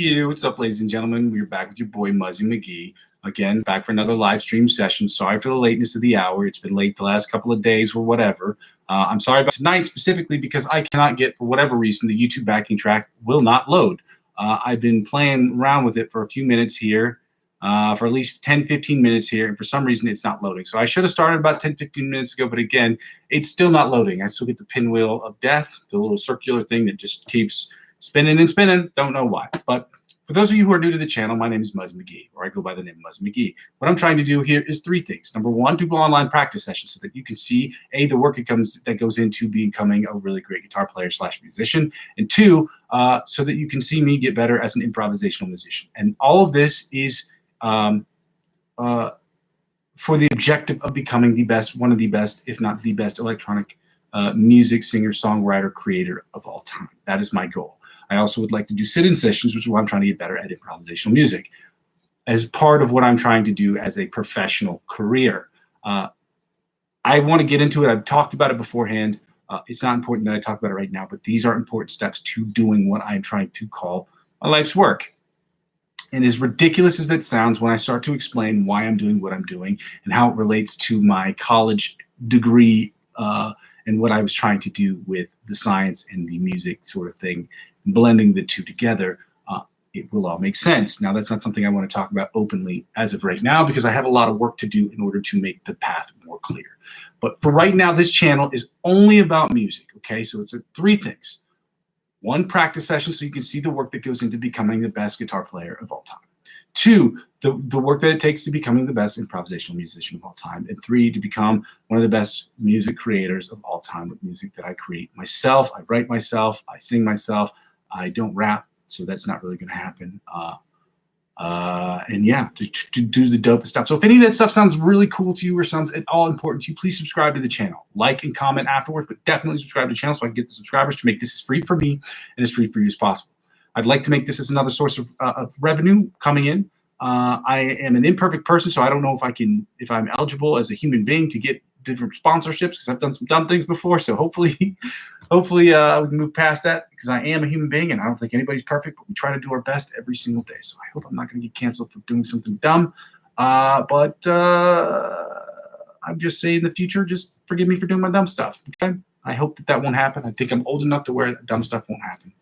you. What's up, ladies and gentlemen? We're back with your boy, Muzzy McGee. Again, back for another live stream session. Sorry for the lateness of the hour. It's been late the last couple of days or whatever. I'm sorry about tonight specifically because I cannot get, for whatever reason, the YouTube backing track will not load. I've been playing around with it for a few minutes here, for at least 10, 15 minutes here, and for some reason it's not loading. So I should have started about 10, 15 minutes ago, but again, it's still not loading. I still get the pinwheel of death, the little circular thing that just keeps spinning and spinning. Don't know why. But for those of you who are new to the channel, my name is Muzzy McGee, or I go by the name Muzzy McGee. What I'm trying to do here is three things. Number one, do online practice sessions so that you can see, A, the work that goes into becoming a really great guitar player / musician, and two, so that you can see me get better as an improvisational musician. And all of this is for the objective of becoming the best, one of the best, if not the best, electronic music singer, songwriter, creator of all time. That is my goal. I also would like to do sit-in sessions, which is why I'm trying to get better at improvisational music, as part of what I'm trying to do as a professional career. I want to get into it. I've talked about it beforehand. It's not important that I talk about it right now, but these are important steps to doing what I'm trying to call my life's work. And as ridiculous as that sounds, when I start to explain why I'm doing what I'm doing and how it relates to my college degree and what I was trying to do with the science and the music sort of thing, blending the two together, it will all make sense. Now, that's not something I want to talk about openly as of right now because I have a lot of work to do in order to make the path more clear. But for right now, this channel is only about music, okay? So it's three things. One, practice session so you can see the work that goes into becoming the best guitar player of all time. Two, the work that it takes to becoming the best improvisational musician of all time. And three, to become one of the best music creators of all time with music that I create myself. I write myself. I sing myself. I don't rap, so that's not really going to happen. And yeah, to do the dopest stuff. So if any of that stuff sounds really cool to you or sounds at all important to you, please subscribe to the channel. Like and comment afterwards, but definitely subscribe to the channel so I can get the subscribers to make this as free for me and as free for you as possible. I'd like to make this as another source of revenue coming in. I am an imperfect person, so I don't know if I'm eligible as a human being to get different sponsorships because I've done some dumb things before. So hopefully we can move past that because I am a human being and I don't think anybody's perfect, but we try to do our best every single day. So I hope I'm not going to get canceled for doing something dumb. But I'm just saying in the future, just forgive me for doing my dumb stuff. Okay? I hope that won't happen. I think I'm old enough to where dumb stuff won't happen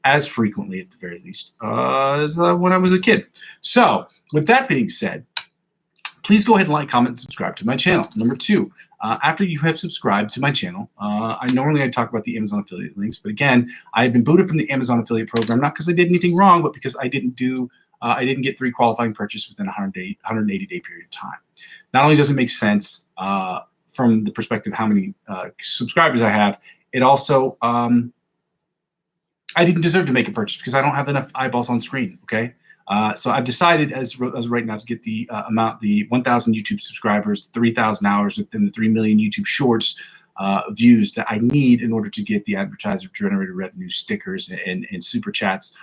as frequently, at the very least, as when I was a kid. So with that being said, please go ahead and like, comment, and subscribe to my channel. Number two, after you have subscribed to my channel, I talk about the Amazon affiliate links, but again, I have been booted from the Amazon affiliate program, not because I did anything wrong, but because I didn't get 3 qualifying purchases within a 180-day period of time. Not only does it make sense from the perspective of how many subscribers I have, it also, I didn't deserve to make a purchase because I don't have enough eyeballs on screen, okay? So I've decided as right now to get the 1,000 YouTube subscribers, 3,000 hours, and the 3 million YouTube Shorts views that I need in order to get the advertiser-generated revenue stickers and super chats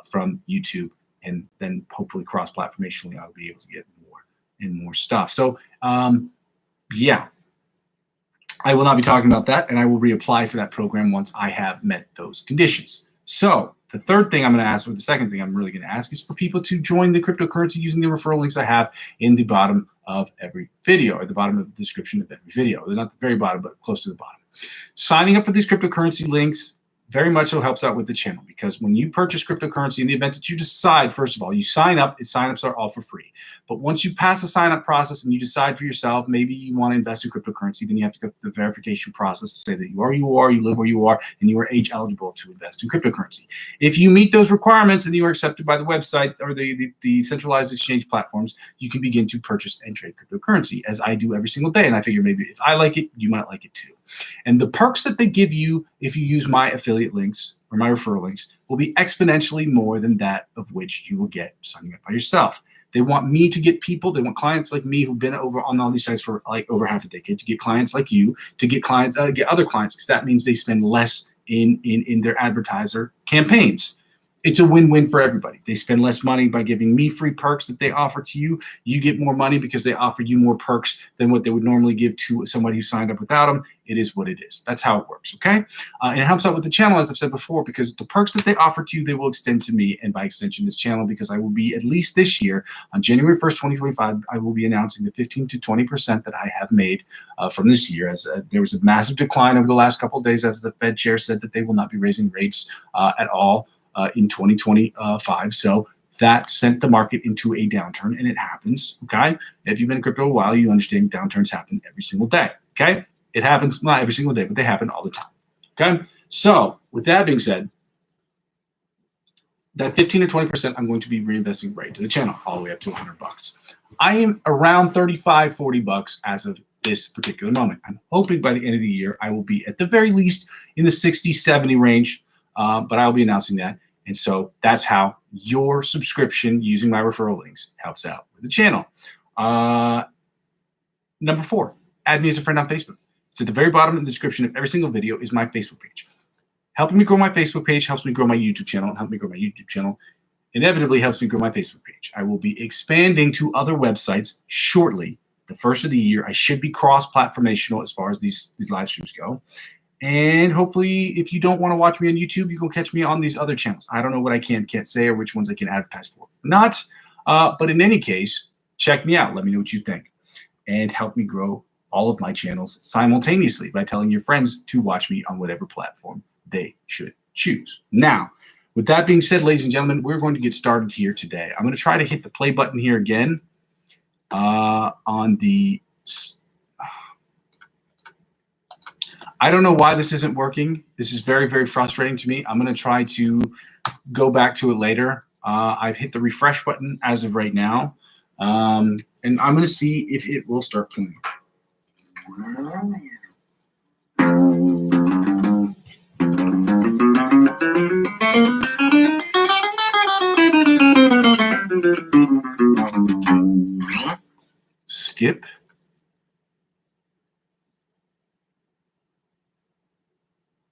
from YouTube, and then hopefully cross-platformationally I'll be able to get more and more stuff. So yeah, I will not be talking about that, and I will reapply for that program once I have met those conditions. So the third thing I'm going to ask, or the second thing I'm really going to ask, is for people to join the cryptocurrency using the referral links I have in the bottom of every video, or the bottom of the description of every video. They're not the very bottom, but close to the bottom. Signing up for these cryptocurrency links very much so helps out with the channel, because when you purchase cryptocurrency, in the event that you decide, first of all, you sign up, and signups are all for free. But once you pass the sign-up process and you decide for yourself, maybe you want to invest in cryptocurrency, then you have to go through the verification process to say that you are, you live where you are, and you are age eligible to invest in cryptocurrency. If you meet those requirements and you are accepted by the website or the centralized exchange platforms, you can begin to purchase and trade cryptocurrency, as I do every single day. And I figure maybe if I like it, you might like it too. And the perks that they give you if you use my affiliate links or my referral links will be exponentially more than that of which you will get signing up by yourself. They want me to get people, they want clients like me who've been over on all these sites for like over half a decade, to get clients like you, to get clients, get other clients, because that means they spend less in their advertiser campaigns. it's a win-win for everybody. They spend less money by giving me free perks that they offer to you. You get more money because they offer you more perks than what they would normally give to somebody who signed up without them. It is what it is. That's how it works, okay? And it helps out with the channel, as I've said before, because the perks that they offer to you, they will extend to me, and by extension, this channel, because I will be, at least this year, on January 1st, 2025, I will be announcing the 15 to 20% that I have made from this year, as there was a massive decline over the last couple of days, as the Fed chair said that they will not be raising rates at all in 2025. So that sent the market into a downturn, and it happens, okay? If you've been in crypto a while, you understand downturns happen every single day, okay? It happens not every single day, but they happen all the time, okay? So with that being said, that 15 to 20% I'm going to be reinvesting right to the channel, all the way up to $100. I am around 35, 40 bucks as of this particular moment. I'm hoping by the end of the year, I will be at the very least in the 60, 70 range, but I'll be announcing that. And so that's how your subscription using my referral links helps out with the channel. Number 4, add me as a friend on Facebook. It's at the very bottom of the description of every single video is my Facebook page. Helping me grow my Facebook page helps me grow my YouTube channel, and helping me grow my YouTube channel inevitably helps me grow my Facebook page. I will be expanding to other websites shortly. The first of the year, I should be cross-platformational as far as these live streams go. And hopefully, if you don't want to watch me on YouTube, you can catch me on these other channels. I don't know what I can't say or which ones I can advertise for. Not, but in any case, check me out. Let me know what you think. And help me grow all of my channels simultaneously by telling your friends to watch me on whatever platform they should choose. Now, with that being said, ladies and gentlemen, we're going to get started here today. I'm going to try to hit the play button here again on the... I don't know why this isn't working. This is very, very frustrating to me. I'm going to try to go back to it later. I've hit the refresh button as of right now. And I'm going to see if it will start playing. Skip.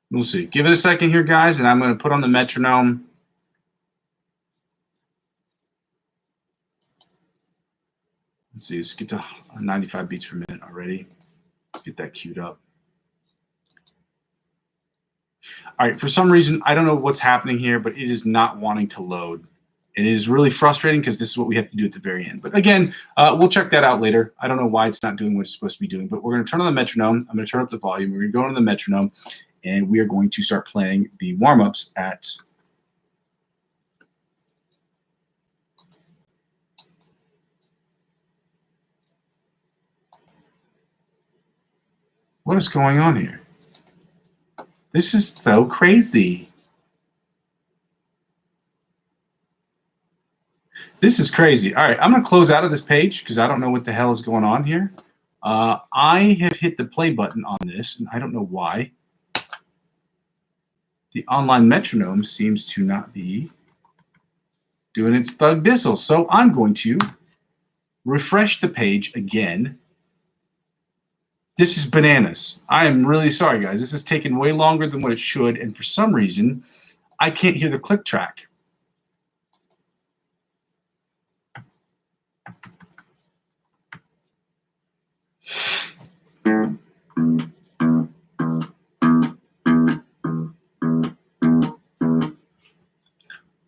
We'll see. Give it a second here, guys, and I'm going to put on the metronome. Let's see. Let's get to 95 beats per minute already. Let's get that queued up. All right. For some reason, I don't know what's happening here, but it is not wanting to load. It is really frustrating because this is what we have to do at the very end. But again, we'll check that out later. I don't know why it's not doing what it's supposed to be doing, but we're going to turn on the metronome. I'm going to turn up the volume. We're going to go on the metronome, and we are going to start playing the warm-ups at... What is going on here? This is so crazy. This is crazy. All right, I'm going to close out of this page because I don't know what the hell is going on here. I have hit the play button on this, and I don't know why. The online metronome seems to not be doing its thug dizzle. So I'm going to refresh the page again. This is bananas. I am really sorry, guys. This is taking way longer than what it should, and for some reason, I can't hear the click track.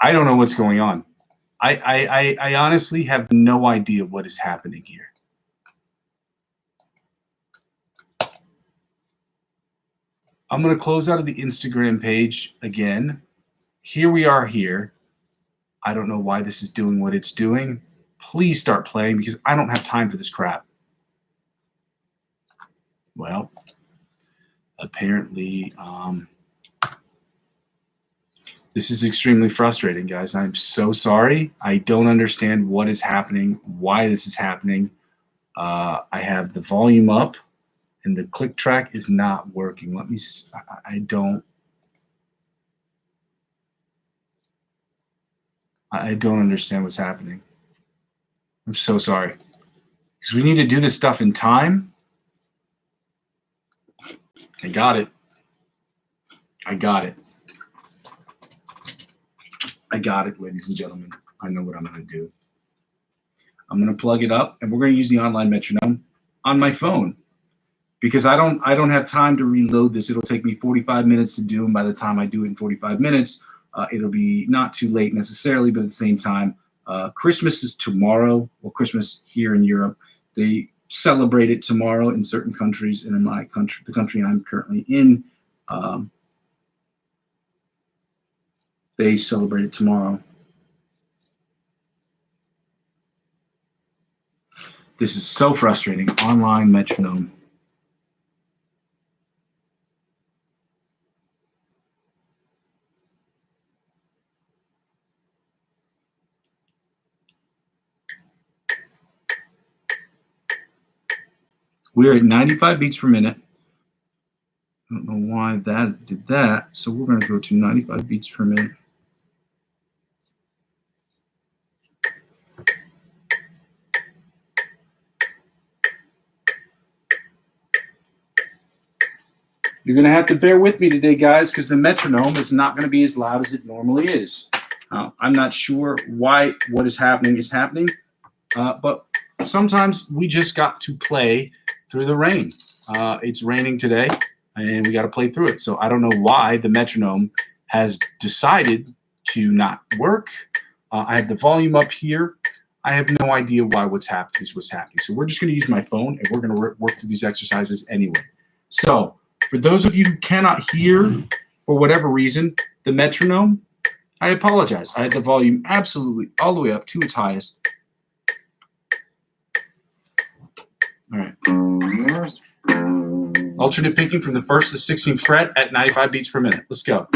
I don't know what's going on. I honestly have no idea what is happening here. I'm going to close out of the Instagram page again. Here we are here. I don't know why this is doing what it's doing. Please start playing because I don't have time for this crap. Well, apparently, this is extremely frustrating, guys. I'm so sorry. I don't understand what is happening, why this is happening. I have the volume up, and the click track is not working. Let me see. I don't understand what's happening. I'm so sorry. Because we need to do this stuff in time. I got it. I got it. I got it, ladies and gentlemen. I know what I'm going to do. I'm going to plug it up, and we're going to use the online metronome on my phone because I don't have time to reload this. It'll take me 45 minutes to do, and by the time I do it in 45 minutes, it'll be not too late necessarily, but at the same time, Christmas is tomorrow. Well, Christmas here in Europe, they celebrate it tomorrow in certain countries, and in my country, the country I'm currently in, they celebrate it tomorrow. This is so frustrating. Online metronome. We're at 95 beats per minute. I don't know why that did that. So we're going to go to 95 beats per minute. You're going to have to bear with me today, guys, because the metronome is not going to be as loud as it normally is. I'm not sure why what is happening, but sometimes we just got to play through the rain. It's raining today, and we got to play through it. So I don't know why the metronome has decided to not work. I have the volume up here. I have no idea why what's happening is what's happening. So we're just going to use my phone, and we're going to work through these exercises anyway. So for those of you who cannot hear, for whatever reason, the metronome, I apologize. I had the volume absolutely all the way up to its highest. All right. Alternate picking from the 1st to the 16th fret at 95 beats per minute. Let's go.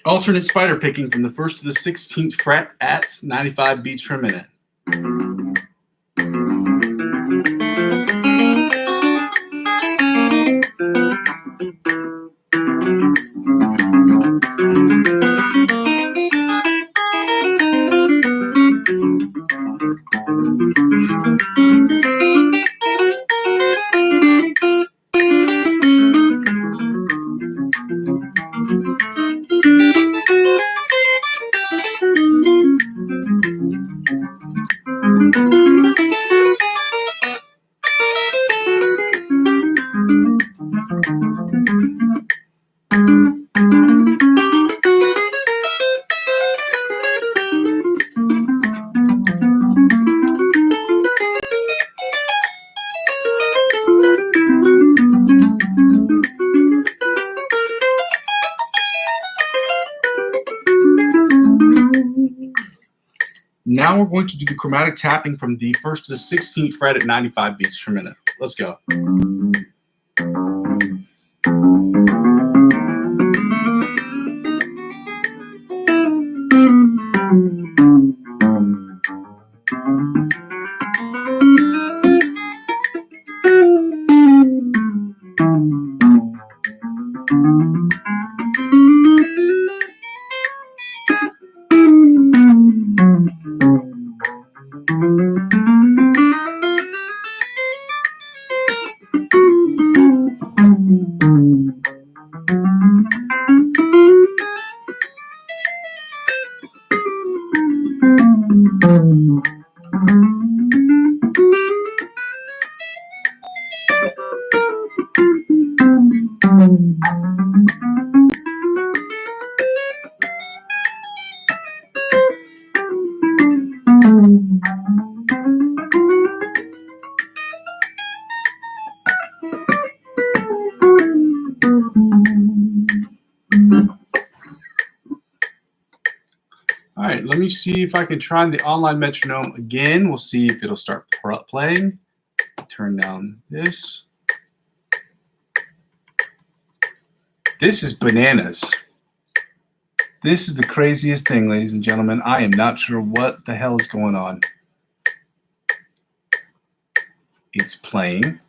Alternate spider picking from the 1st to the 16th fret at 95 beats per minute. Now we're going to do the chromatic tapping from the 1st to the 16th fret at 95 beats per minute. Let's go. All right, let me see if I can try the online metronome again. We'll see if it'll start playing. Turn down this. This is bananas. This is the craziest thing, ladies and gentlemen. I am not sure what the hell is going on. It's playing.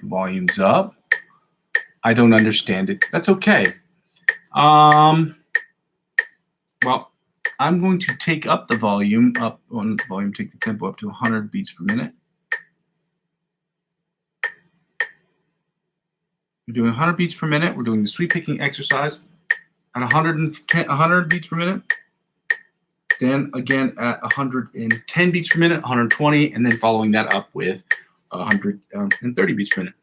Volume's up. I don't understand it. That's okay. Well, I'm going to take up the volume up on the volume, take the tempo up to 100 beats per minute. We're doing 100 beats per minute. We're doing the sweep picking exercise at 100 beats per minute. Then again at 110 beats per minute, 120, and then following that up with 130 beats per minute.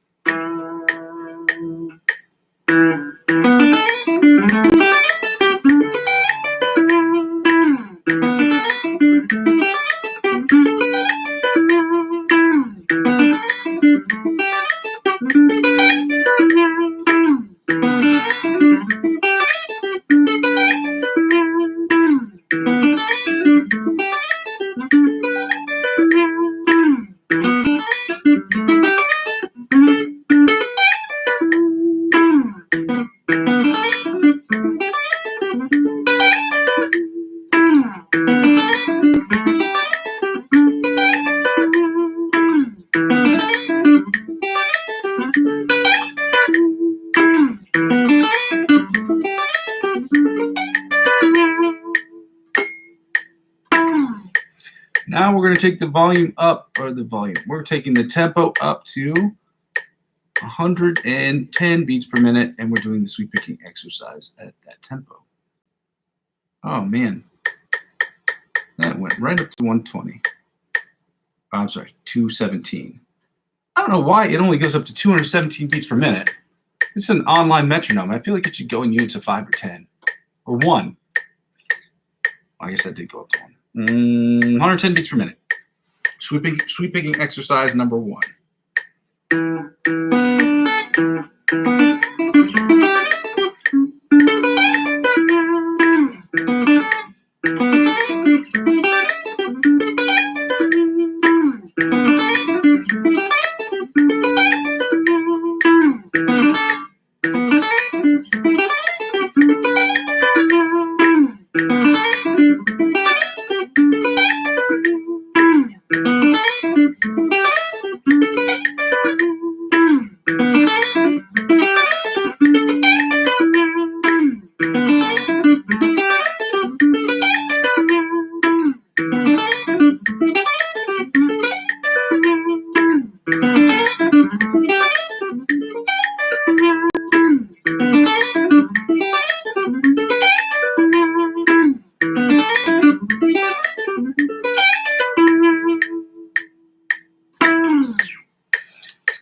Now we're going to take the volume up, we're taking the tempo up to 110 beats per minute, and we're doing the sweep picking exercise at that tempo. Oh, man. That went right up to 120. I'm sorry, 217. I don't know why it only goes up to 217 beats per minute. It's an online metronome. I feel like it should go in units of 5 or 10 or 1. I guess that did go up to 1. 110 beats per minute. Sweep picking exercise number 1.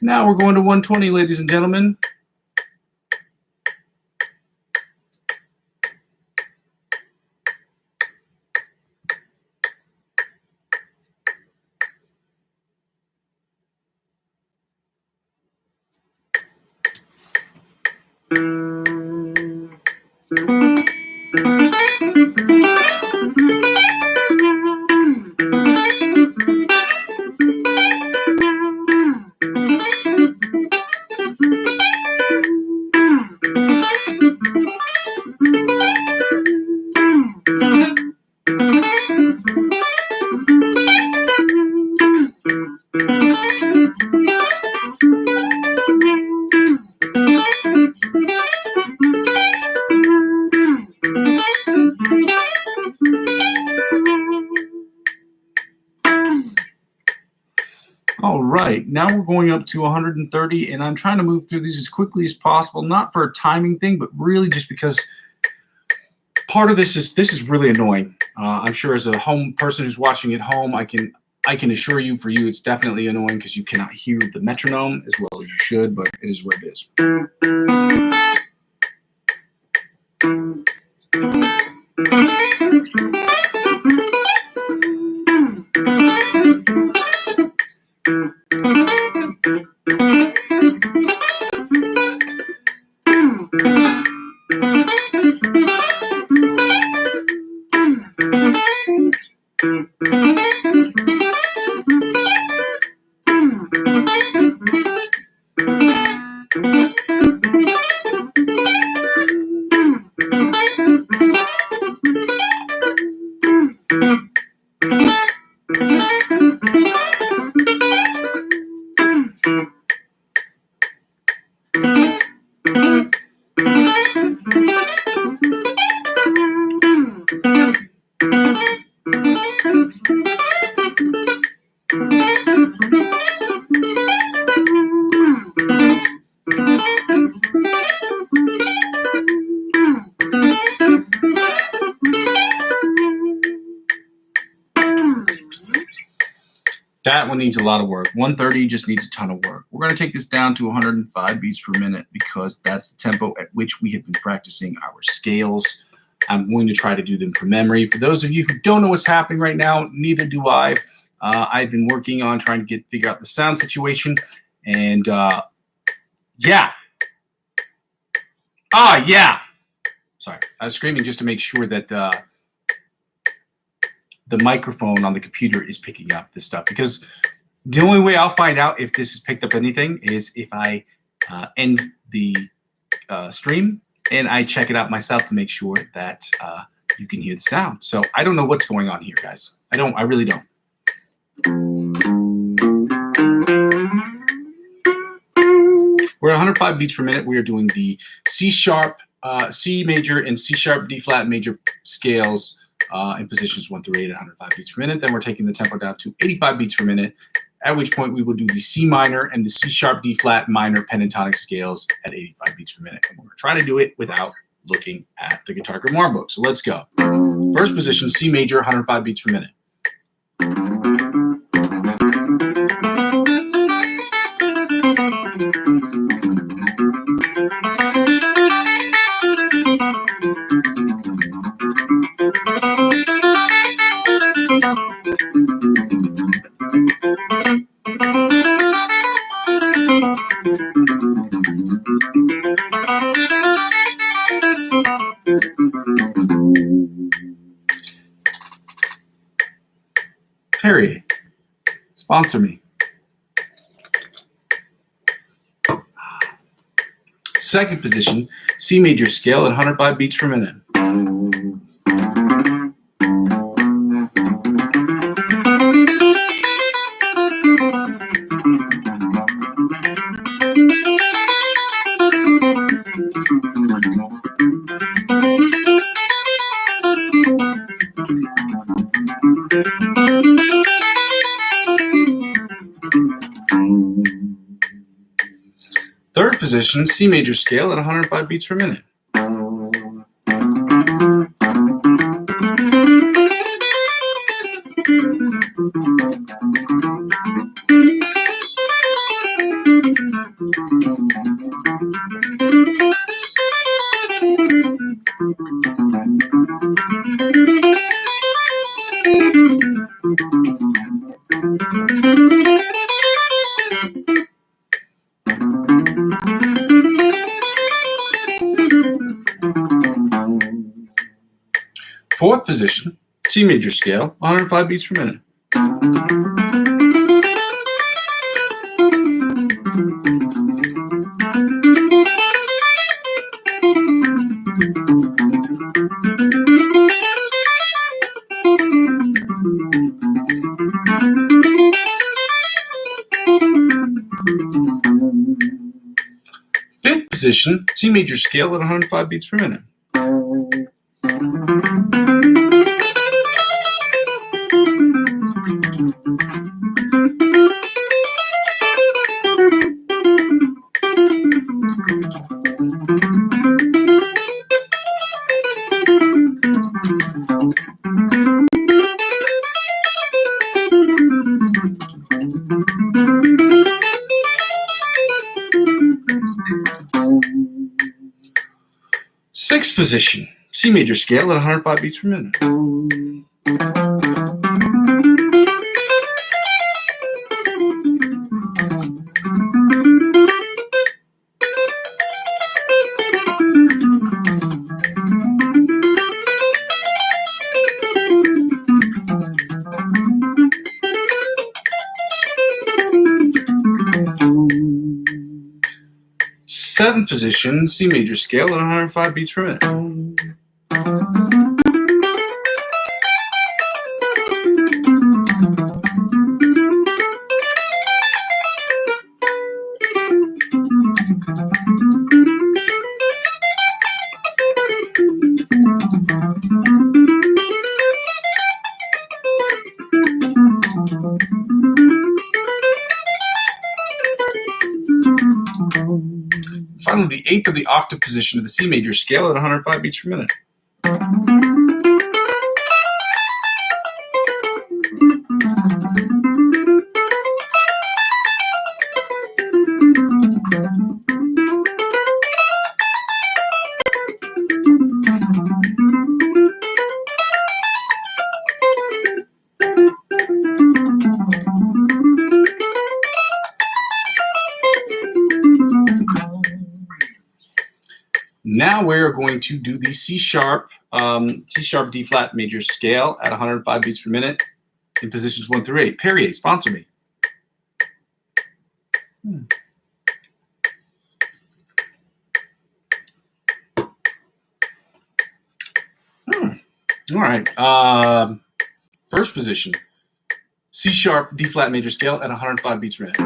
Now we're going to 120, ladies and gentlemen. All right, now we're going up to 130, and I'm trying to move through these as quickly as possible, not for a timing thing, but really just because part of this is really annoying. I'm sure as a home person who's watching at home, I can assure you, for you, it's definitely annoying because you cannot hear the metronome as well as you should, but it is what it is. That one needs a lot of work. 130 just needs a ton of work. We're going to take this down to 105 beats per minute because that's the tempo at which we have been practicing our scales. I'm going to try to do them from memory. For those of you who don't know what's happening right now, neither do I. I've been working on trying to figure out the sound situation. And yeah. Sorry, I was screaming just to make sure that the microphone on the computer is picking up this stuff, because the only way I'll find out if this has picked up anything is if I end the stream and I check it out myself to make sure that you can hear the sound. So I don't know what's going on here, guys. I really don't. We're at 105 beats per minute. We are doing the C sharp, C major, and C sharp, D flat major scales in positions 1 through 8 at 105 beats per minute. Then we're taking the tempo down to 85 beats per minute, at which point we will do the C minor and the C sharp, D flat minor pentatonic scales at 85 beats per minute. And we're going to try to do it without looking at the guitar grimoire book. So let's go. First position, C major, 105 beats per minute. Terry, sponsor me. Second position, C major scale at 105 beats per minute. Third position, C major scale at 105 beats per minute. Fourth position, C major scale, 105 beats per minute. Fifth position, C major scale at 105 beats per minute. Sixth position, C major scale at 105 beats per minute. Seventh position, C major scale at 105 beats per minute. Finally, the eighth of the octave position of the C major scale at 105 beats per minute. Now we're going to do the C sharp D flat major scale at 105 beats per minute in positions 1 through 8. Perrier, sponsor me. All right. First position, C sharp D flat major scale at 105 beats per minute.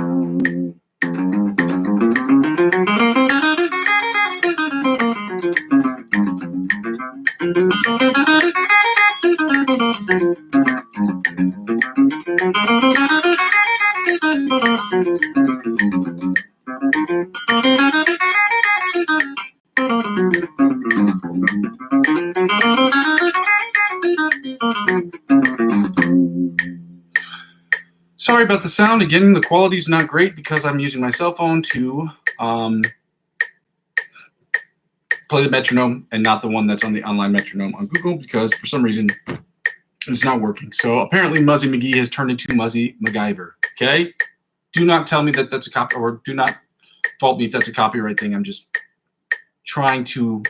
Sorry about the sound. Again, the quality is not great because I'm using my cell phone to play the metronome and not the one that's on the online metronome on Google because for some reason it's not working. So apparently Muzzy McGee has turned into Muzzy MacGyver. Okay? Do not tell me that that's a copy, or do not fault me if that's a copyright thing. I'm just trying to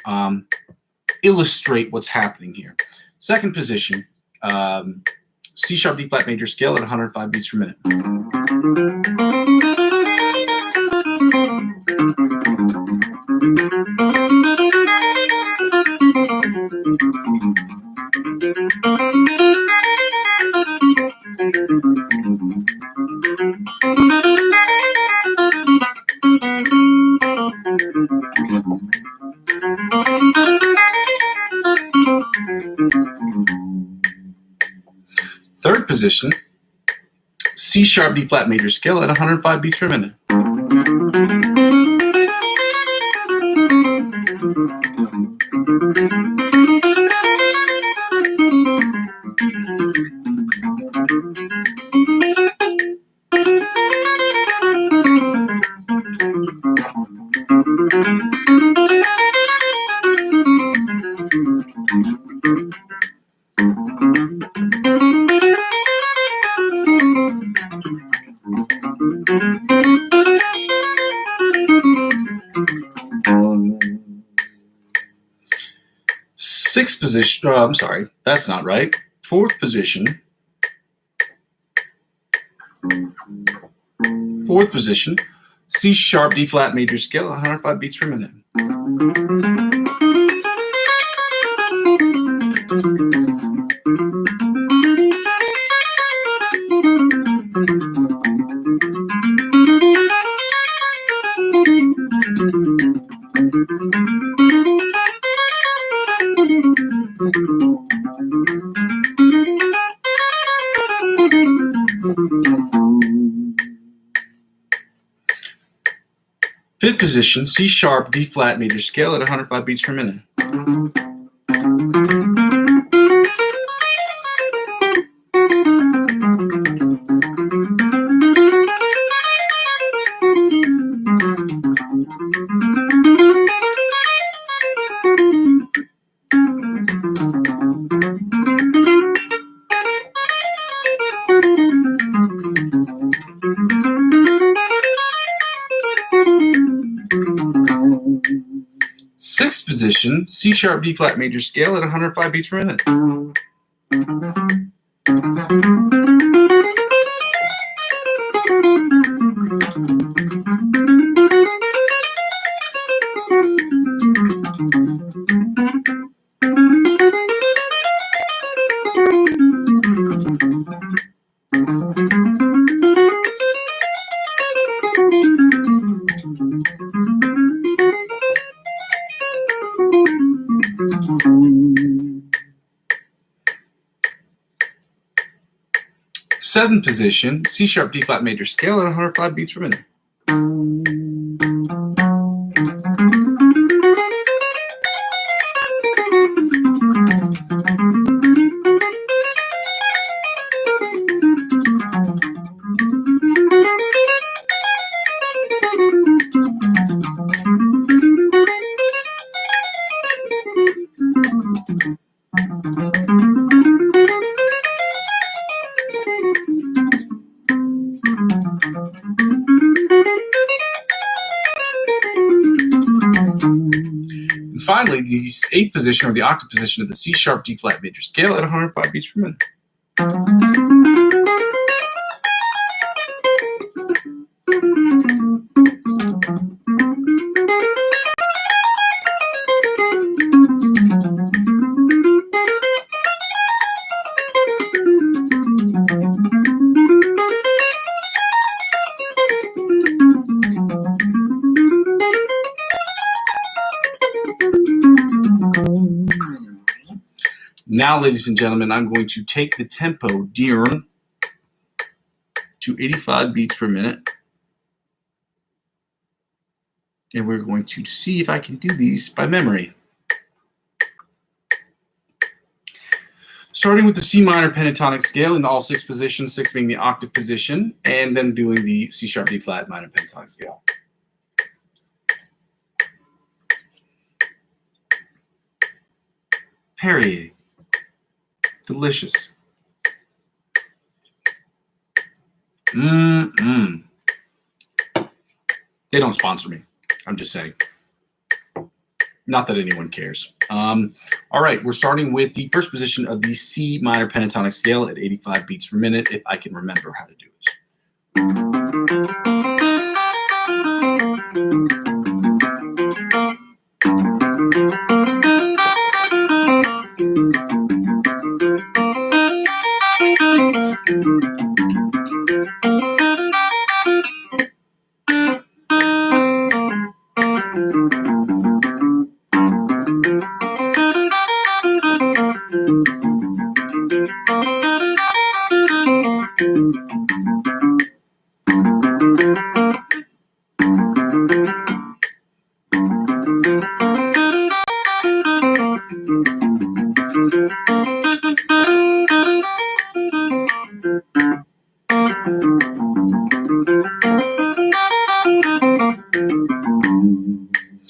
illustrate what's happening here. Second position, C sharp D flat major scale at 105 beats per minute. Third position, C sharp D flat major scale at 105 beats per minute. Sixth position, I'm sorry, that's not right. Fourth position, C sharp D flat major scale, 105 beats per minute. Fifth position, C sharp D flat major scale at 105 beats per minute. Sixth position, C sharp D flat major scale at 105 beats per minute. Seventh position, C sharp D flat major scale at 105 beats per minute. finally, the 8th position or the octave position of the C sharp D flat major scale at 105 beats per minute. Now, ladies and gentlemen, I'm going to take the tempo DYOR to 85 beats per minute. And we're going to see if I can do these by memory. Starting with the C minor pentatonic scale in all 6 positions, 6 being the octave position, and then doing the C sharp D flat minor pentatonic scale. Perrier. Delicious. They don't sponsor me. I'm just saying. Not that anyone cares. All right, we're starting with the first position of the C minor pentatonic scale at 85 beats per minute, if I can remember how to do this.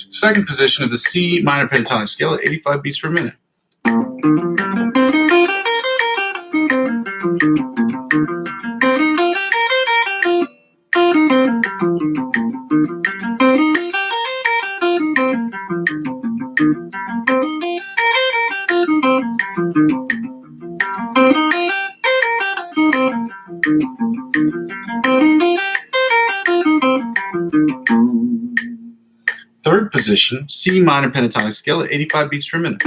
Second position of the C minor pentatonic scale at 85 beats per minute. Third position, C minor pentatonic scale at 85 beats per minute.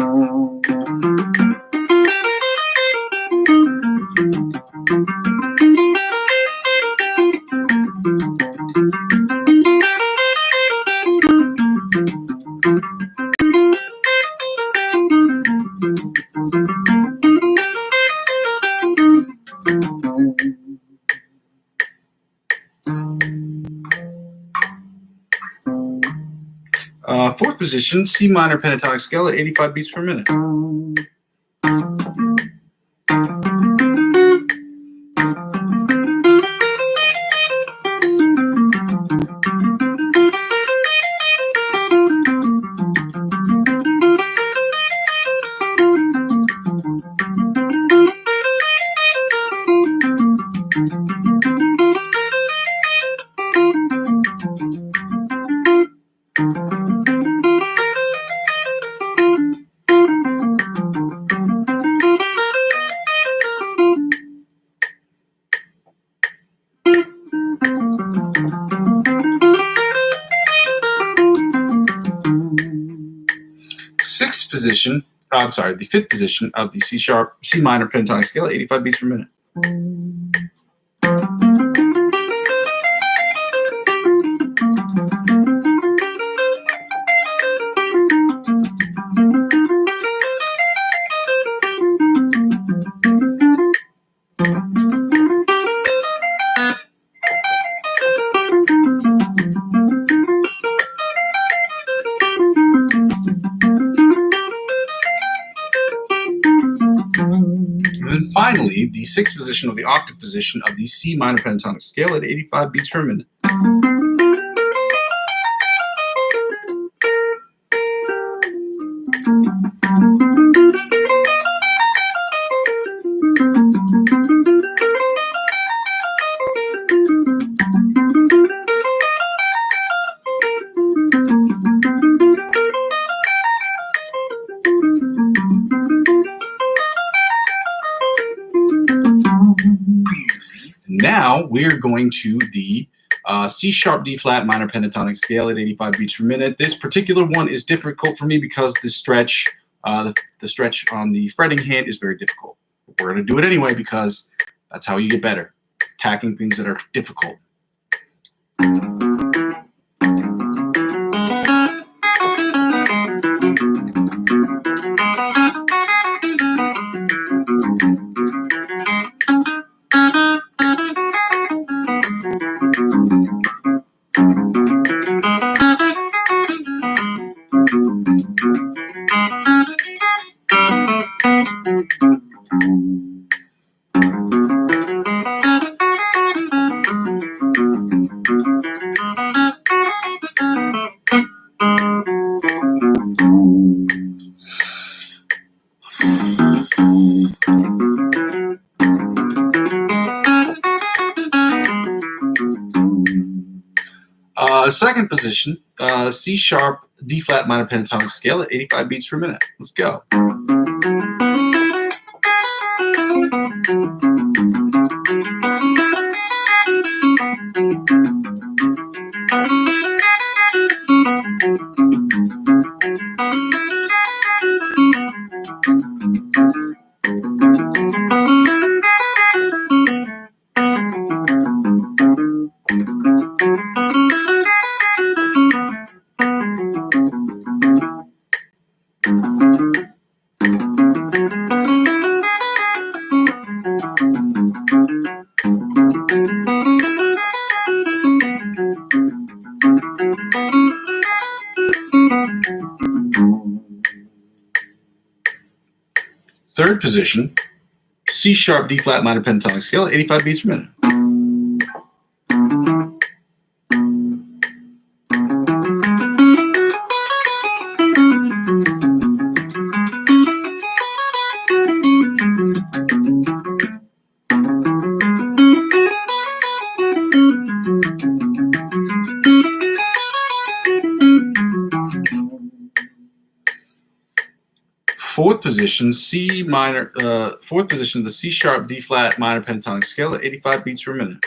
Fourth position, C minor pentatonic scale at 85 beats per minute. The fifth position of the C minor pentatonic scale at 85 beats per minute. And then finally, the sixth position of the octave position of the C minor pentatonic scale at 85 beats per minute. Now we're going to the C sharp D flat minor pentatonic scale at 85 beats per minute. This particular one is difficult for me because the stretch on the fretting hand is very difficult. We're going to do it anyway because that's how you get better, attacking things that are difficult. Second position, C sharp D flat minor pentatonic scale at 85 beats per minute. Let's go. Third position, C sharp D flat minor pentatonic scale at 85 beats per minute. Fourth position, the C sharp D flat minor pentatonic scale at 85 beats per minute.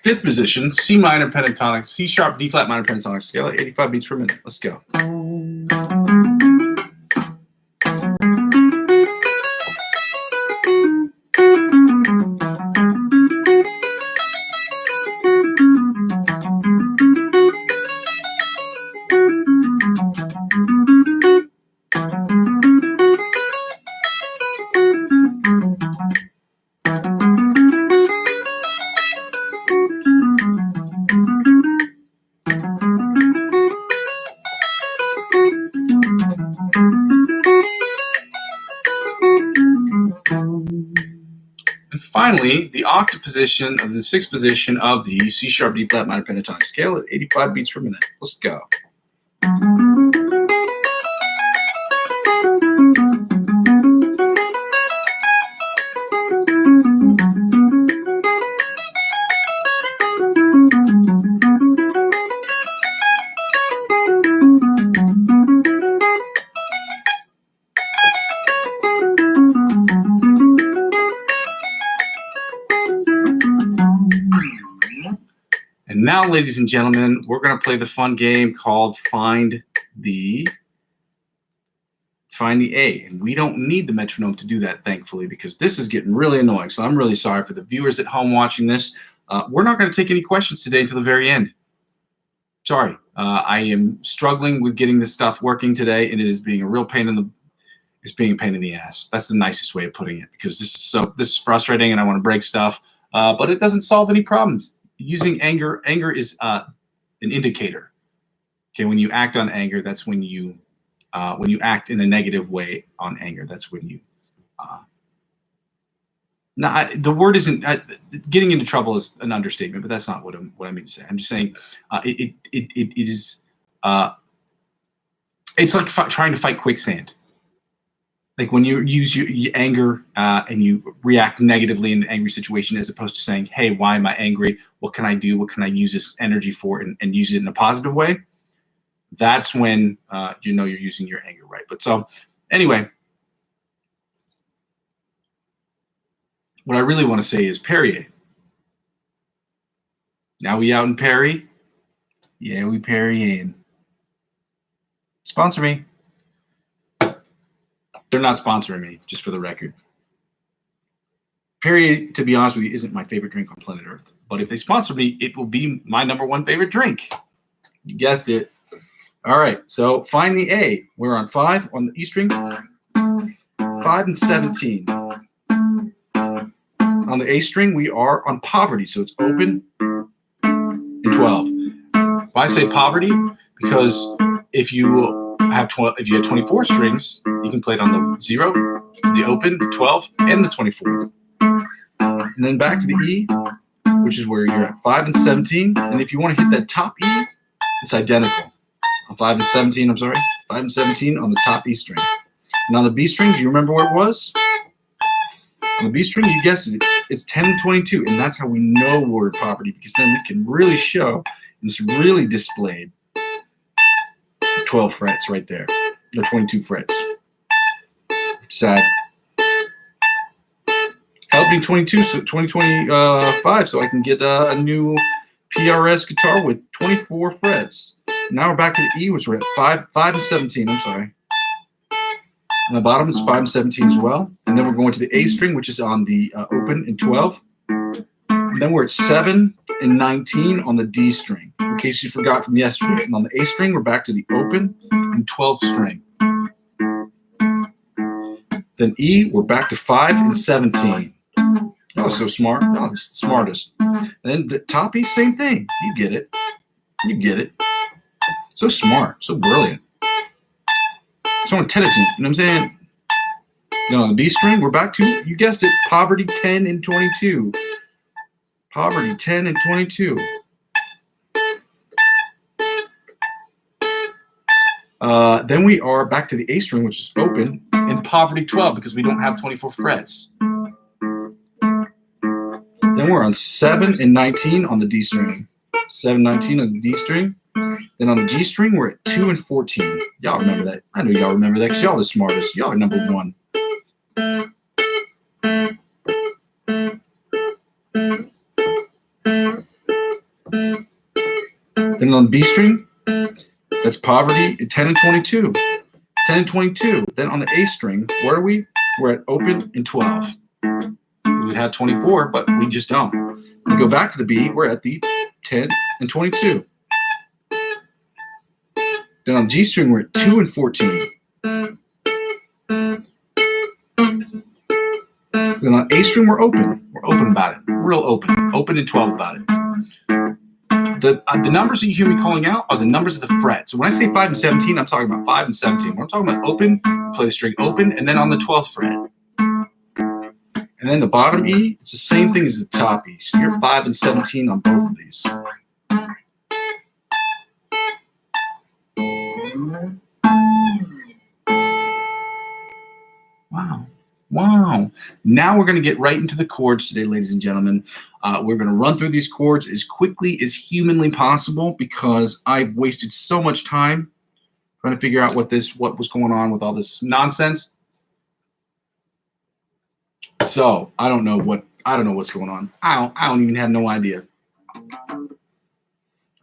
Fifth position, C sharp D flat minor pentatonic scale at 85 beats per minute. Let's go. And finally, the octave position of the sixth position of the C sharp D flat minor pentatonic scale at 85 beats per minute. Let's go. And now, ladies and gentlemen, we're going to play the fun game called Find the A. And we don't need the metronome to do that, thankfully, because this is getting really annoying. So I'm really sorry for the viewers at home watching this. We're not going to take any questions today until the very end. Sorry. I am struggling with getting this stuff working today, and it is being a real pain in the ass. That's the nicest way of putting it, because this is frustrating, and I want to break stuff, but it doesn't solve any problems. Using anger is an indicator. Okay, when you act on anger, that's when you act in a negative way on anger. That's when Now, the word isn't getting into trouble is an understatement, but that's not what I mean to say. I'm just saying it is. It's like trying to fight quicksand. Like when you use your anger and you react negatively in an angry situation, as opposed to saying, "Hey, why am I angry? What can I do? What can I use this energy for?" and use it in a positive way. That's when you know you're using your anger right. But so anyway. What I really want to say is Perrier. Now we out in Perry. Yeah, we Perrier. Sponsor me. They're not sponsoring me, just for the record. Perrier, to be honest with you, isn't my favorite drink on planet Earth. But if they sponsor me, it will be my #1 favorite drink. You guessed it. All right, so find the A. We're on 5 on the E string. 5 and 17. On the A string, we are on poverty, so it's open and 12. Why I say poverty? Because if you have 24 strings, you can play it on the 0, the open, the 12, and the 24. And then back to the E, which is where you're at 5 and 17. And if you want to hit that top E, it's identical. On 5 and 17, 5 and 17 on the top E string. And on the B string, do you remember what it was? On the B string, you guessed it, it's 10 and 22, and that's how we know word poverty, because then we can really show, and it's really displayed, 12 frets right there, or 22 frets. Sad. Help me 2025 so I can get a new PRS guitar with 24 frets. Now we're back to the E, which we're at 5 and 17, On the bottom, it's 5 and 17 as well. And then we're going to the A string, which is on the open and 12. And then we're at 7 and 19 on the D string, in case you forgot from yesterday. And on the A string, we're back to the open and 12 string. Then E, we're back to 5 and 17. Oh, so smart. Oh, it's the smartest. And then the top E, same thing. You get it. You get it. So smart. So brilliant. So intelligent, you know what I'm saying? Then on the B string, we're back to, you guessed it, poverty 10 and 22. Poverty 10 and 22. Then we are back to the A string, which is open, and poverty 12 because we don't have 24 frets. Then we're on 7 and 19 on the D string. 7, 19 on the D string. Then on the G string, we're at 2 and 14. Y'all remember that. I know y'all remember that because y'all are the smartest. Y'all are #1. Then on the B string, that's poverty, 10 and 22. 10 and 22. Then on the A string, where are we? We're at open and 12. We would have 24, but we just don't. We go back to the B, we're at the 10 and 22. Then on G string, we're at 2 and 14. Then on A string, we're open. We're open about it. Real open. Open and 12 about it. The numbers that you hear me calling out are the numbers of the fret. So when I say 5 and 17, I'm talking about 5 and 17. When I'm talking about open, play the string open, and then on the 12th fret. And then the bottom E, it's the same thing as the top E. So you're 5 and 17 on both of these. Wow. Wow. Now we're going to get right into the chords today, ladies and gentlemen. We're going to run through these chords as quickly as humanly possible because I've wasted so much time trying to figure out what was going on with all this nonsense. So I don't know what's going on. I don't even have no idea. All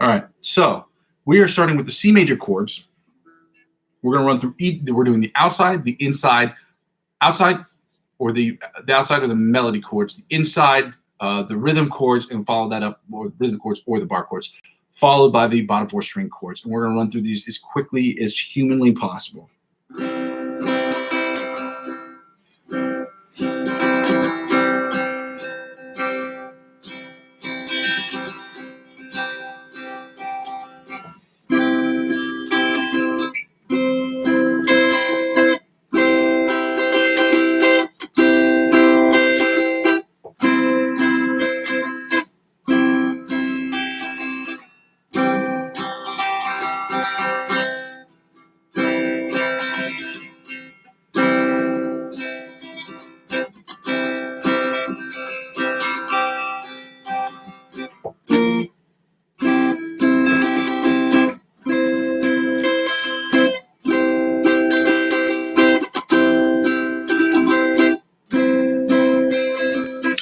right. So we are starting with the C major chords. We're going to run through we're doing the outside, the inside, outside or the outside of the melody chords, the inside, the rhythm chords, and follow that up, or rhythm chords or the bar chords, followed by the bottom 4 string chords. And we're going to run through these as quickly as humanly possible.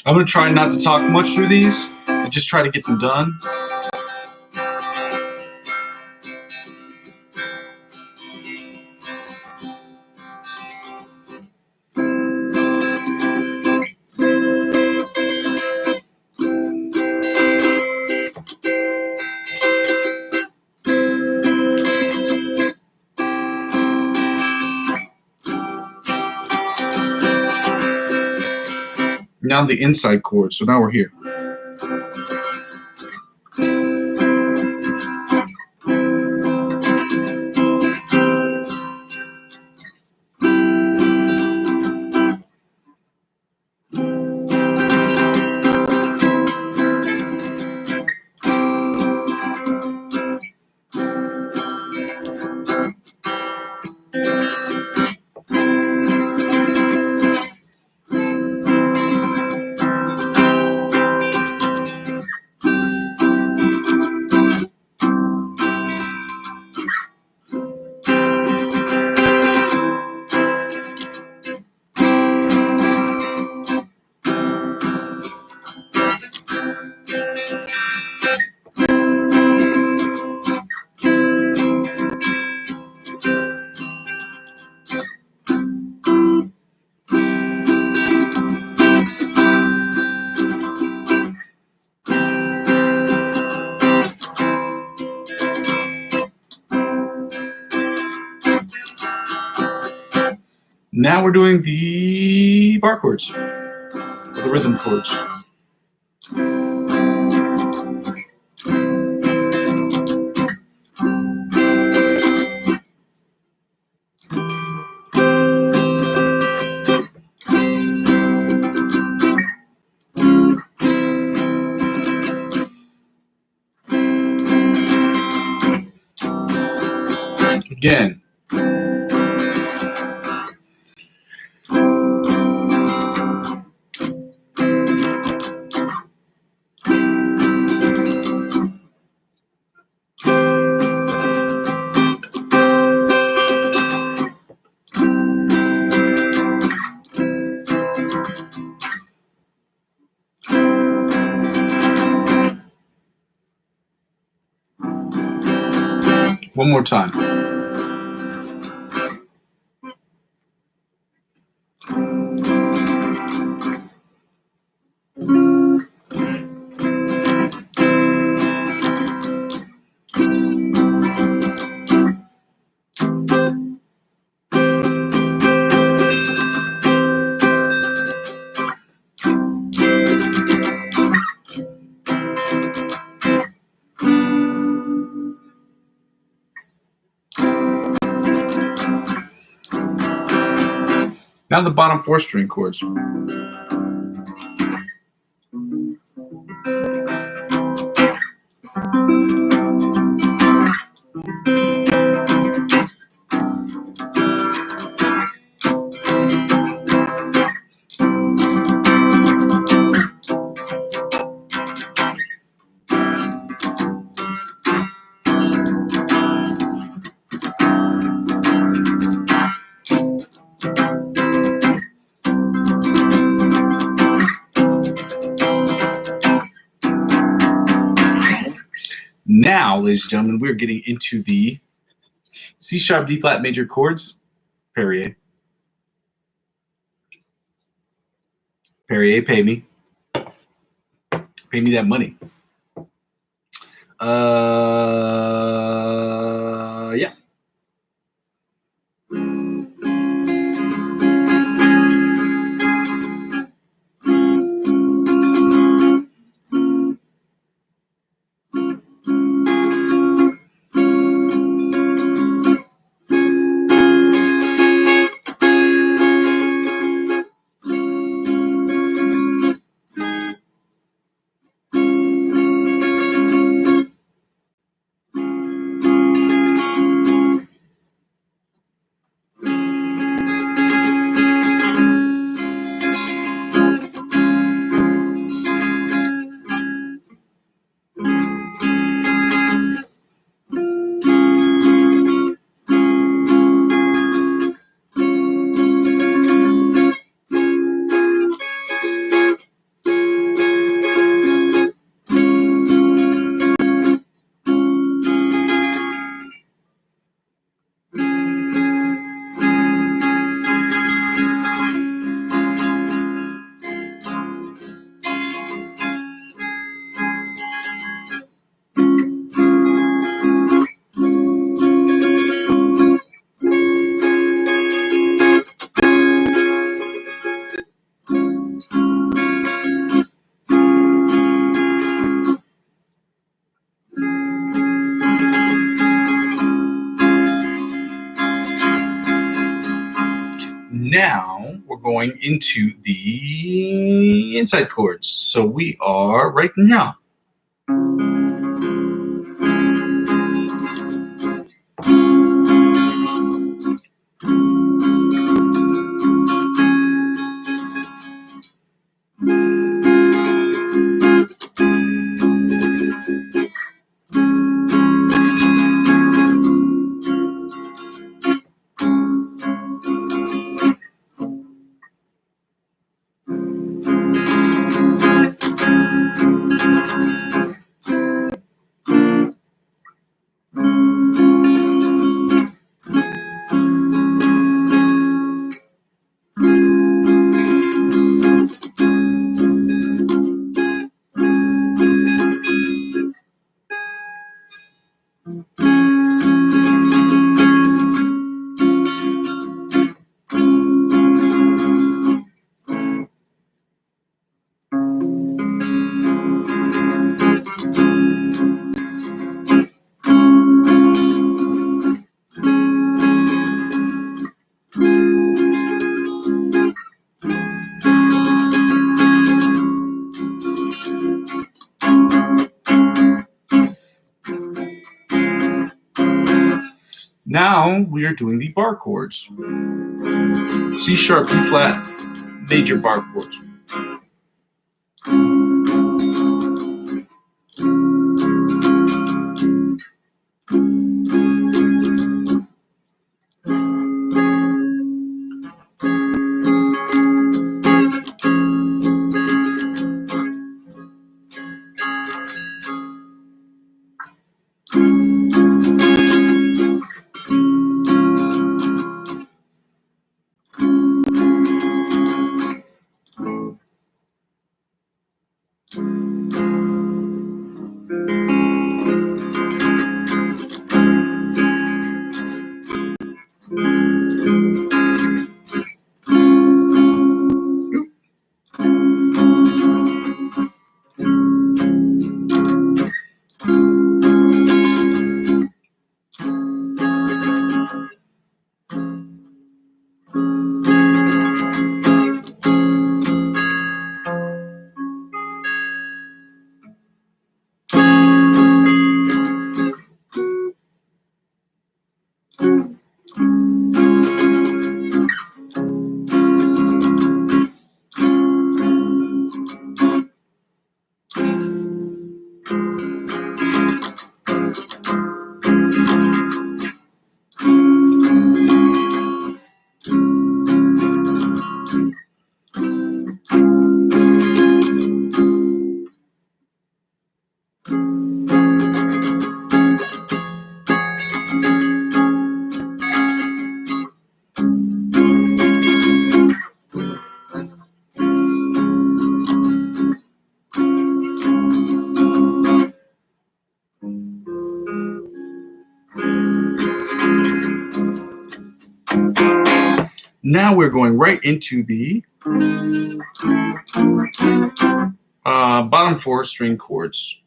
I'm going to try not to talk much through these and just try to get them done. Now the inside chords. So now we're here. Now we're doing the bar chords, or the rhythm chords. Again. One more time. Now the bottom 4 string chords. Now, ladies and gentlemen, we're getting into the C sharp, D flat major chords. Perrier. Perrier, pay me. Pay me that money. Yeah. Now we're going into the inside chords. So we are right now. Now we are doing the bar chords. C sharp, E flat, major bar chords. Now we're going right into the bottom four string chords.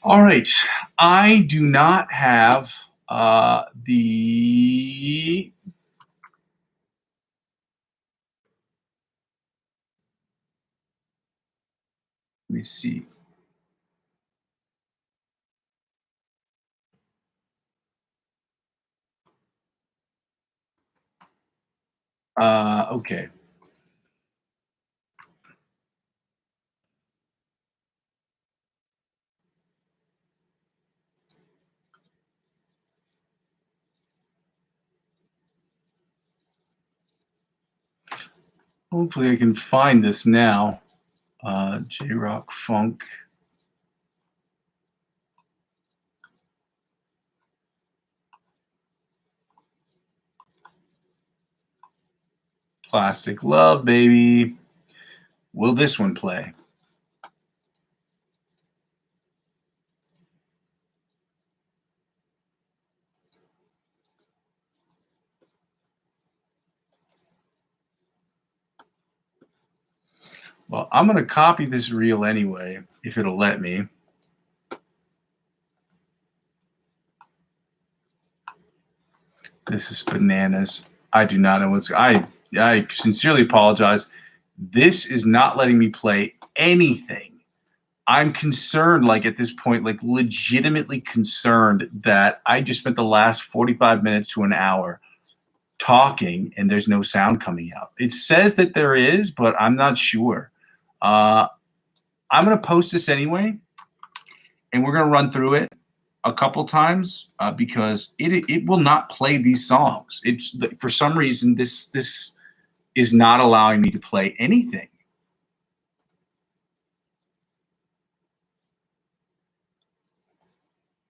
All right, I do not have the let me see. Okay. Hopefully I can find this now. J-Rock Funk. Plastic Love, baby. Will this one play? Well, I'm going to copy this reel anyway, if it'll let me. This is bananas. I do not know what's. I sincerely apologize. This is not letting me play anything. I'm concerned, like at this point, like legitimately concerned that I just spent the last 45 minutes to an hour talking and there's no sound coming out. It says that there is, but I'm not sure. I'm going to post this anyway, and we're going to run through it a couple times because it will not play these songs. It's for some reason this is not allowing me to play anything.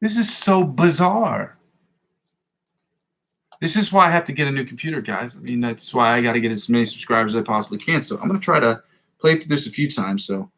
This is so bizarre. This is why I have to get a new computer, guys. I mean, that's why I got to get as many subscribers as I possibly can. So I'm going to try to play through this a few times. So.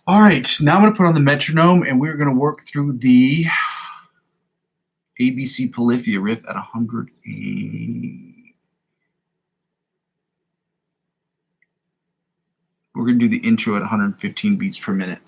All right, now I'm going to put on the metronome, and we're going to work through the ABC Polyphia riff at 100. We're going to do the intro at 115 beats per minute.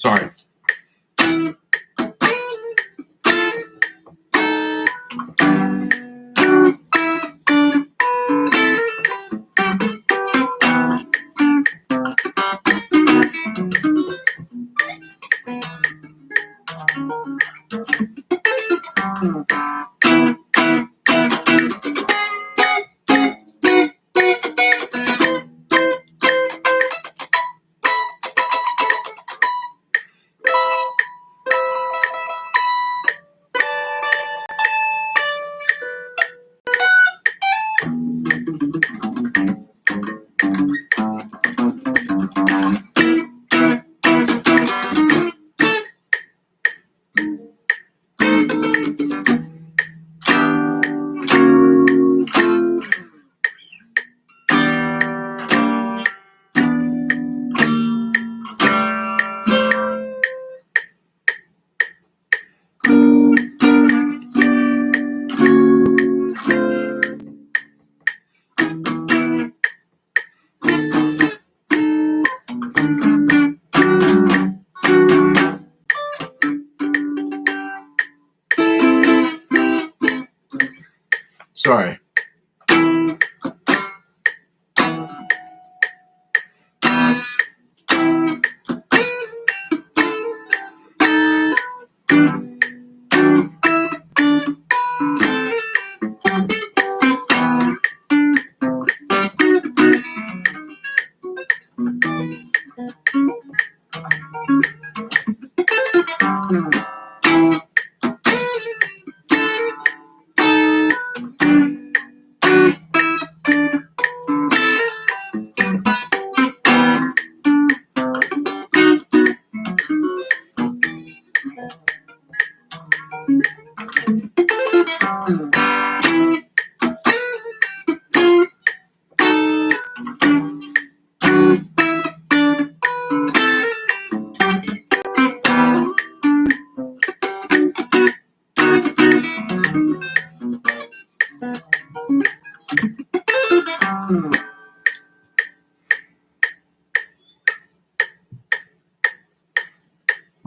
Sorry. Sorry.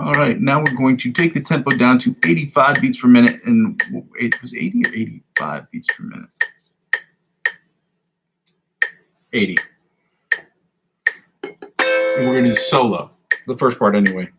All right, now we're going to take the tempo down to 85 beats per minute, and it was 80 or 85 beats per minute? 80. And we're going to do solo, the first part anyway.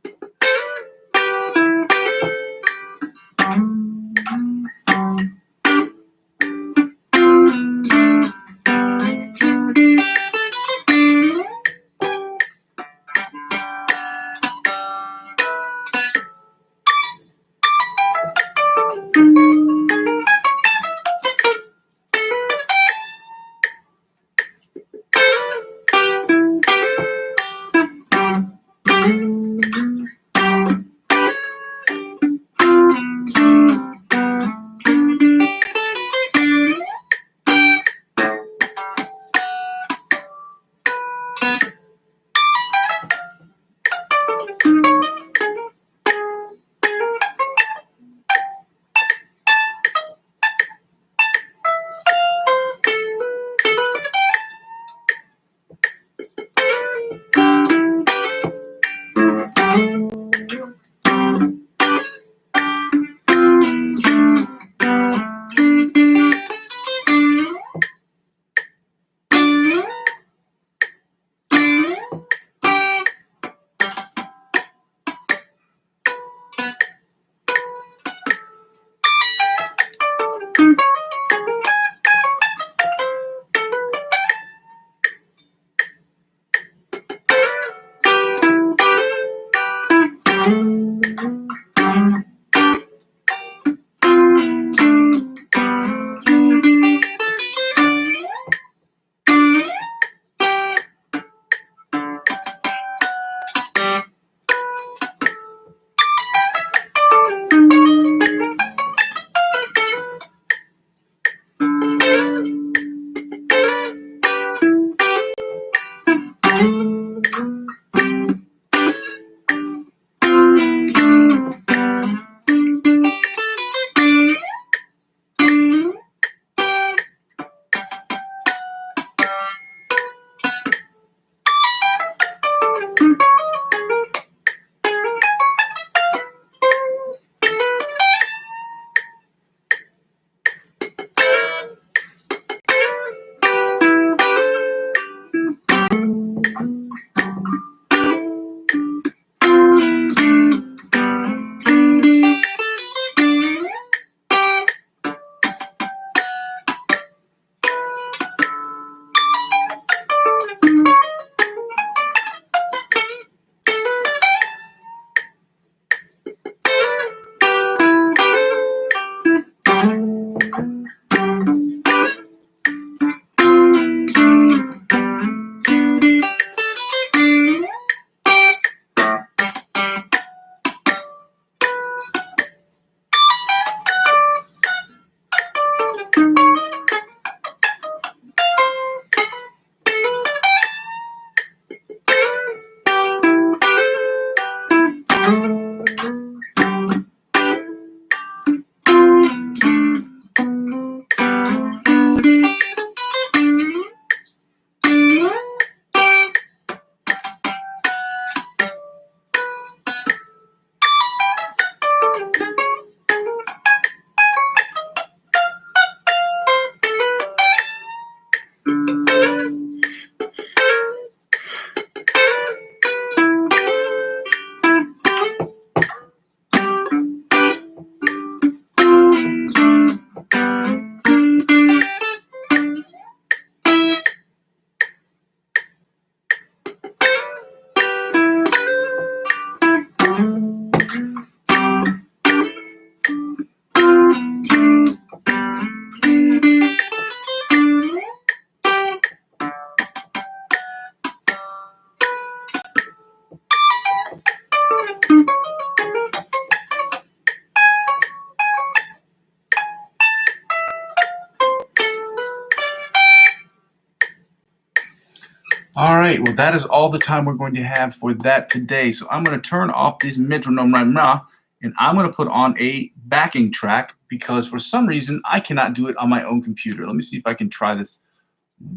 All right, well, that is all the time we're going to have for that today. So I'm going to turn off this metronome right now, and I'm going to put on a backing track because for some reason I cannot do it on my own computer. Let me see if I can try this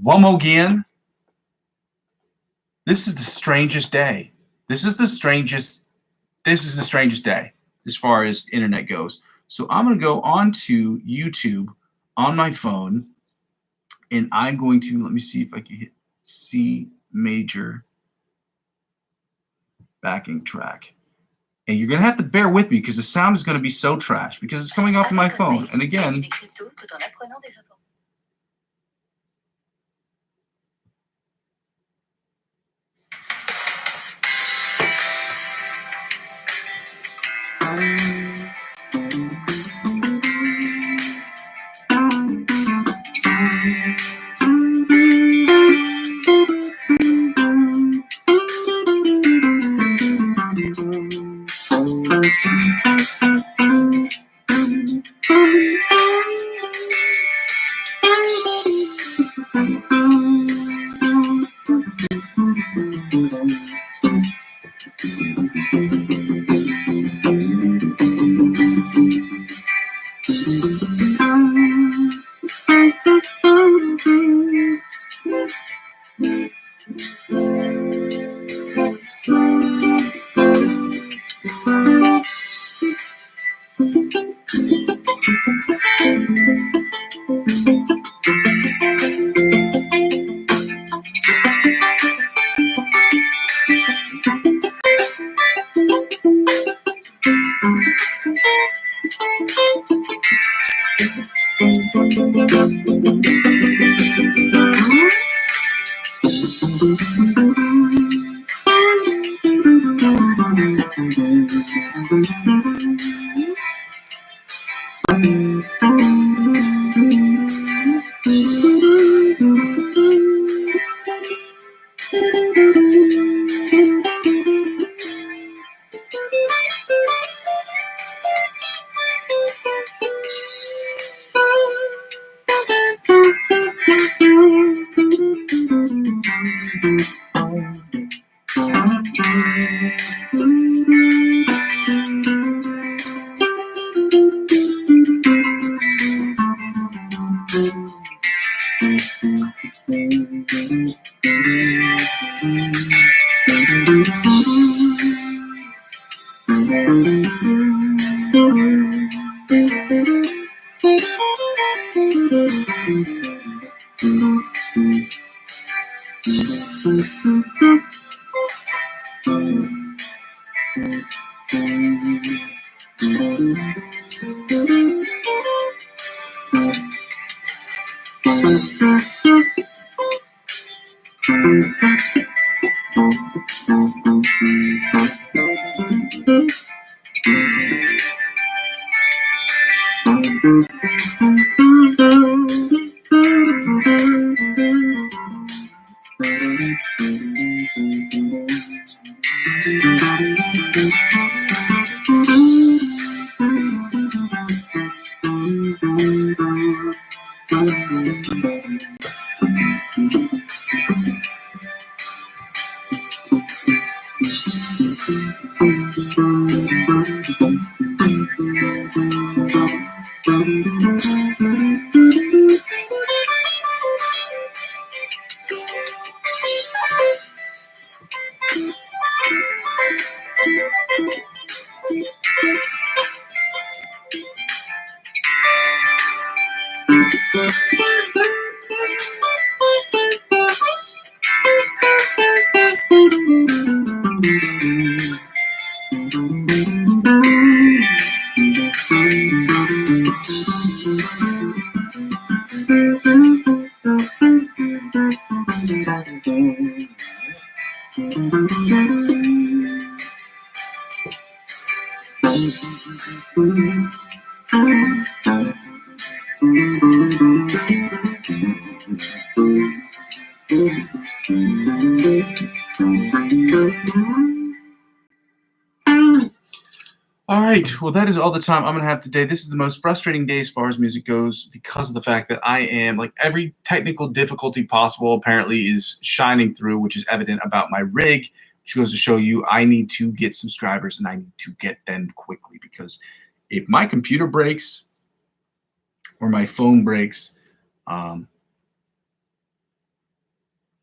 one more again. This is the strangest day. This is the strangest day as far as internet goes. So I'm going to go onto YouTube on my phone, and I'm going to, let me see if I can hit C major backing track. And you're going to have to bear with me because the sound is going to be so trash because it's coming off of my phone. And again, right. Well, that is all the time I'm going to have today. This is the most frustrating day as far as music goes because of the fact that I am like every technical difficulty possible apparently is shining through, which is evident about my rig, which goes to show you I need to get subscribers and I need to get them quickly because if my computer breaks or my phone breaks,